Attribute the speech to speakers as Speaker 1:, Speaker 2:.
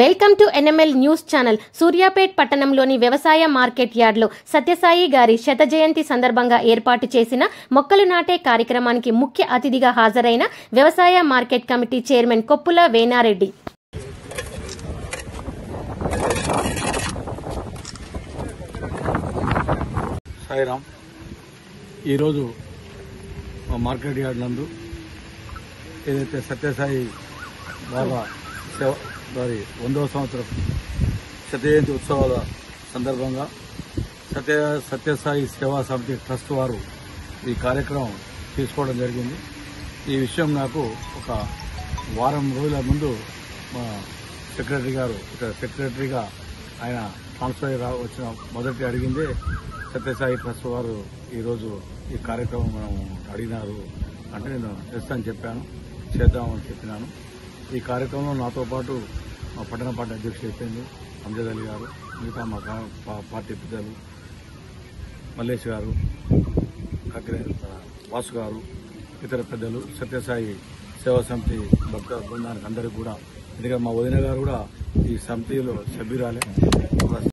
Speaker 1: Welcome to NML news channel. Suryapet పట్టణంలోని వ్యవసాయ market యార్డ్లో సత్యసాయి గారి శత జయంతి సందర్భంగా ఏర్పాటు చేసిన మొక్కలు నాటే కార్యక్రమానికి ముఖ్య అతిథిగా హాజరైన వ్యవసాయ market committee chairman Koppula Venareddy.
Speaker 2: Sairam. ఈరోజు మార్కెట్ యార్డ్ నందు ఏదైతే సత్యసాయి బాబా వారి 100వ సంవత్సరం శత జయంతి ఉత్సవాల సందర్భంగా సత్యసాయి సేవా సమితి ట్రస్ట్ వారు ఈ కార్యక్రమం తీసుకోవడం జరిగింది. ఈ విషయం నాకు ఒక వారం రోజుల ముందు మా సెక్రటరీ గారు ఇక్కడ సెక్రటరీగా ఆయన ట్రాన్స్ఫర్ వచ్చిన మొదటి అడిగిందే సత్యసాయి ట్రస్ట్ వారు ఈరోజు ఈ కార్యక్రమం మనం అడిగినారు అంటే నేను చేస్తానని చెప్పాను, చేద్దామని చెప్పినాను. ఈ కార్యక్రమంలో నాతో పాటు మా పట్టణ పార్టీ అధ్యక్షుడు అయిపోయింది అంజద్ అలీ గారు, మిగతా మా పార్టీ పెద్దలు మల్లేష్ గారు, వాసు గారు, ఇతర పెద్దలు, సత్యసాయి సేవా సమితి భక్త బృందానికి అందరికీ కూడా, ఎందుకంటే మా వదిన గారు కూడా ఈ సమితిలో సభ్యురాలే.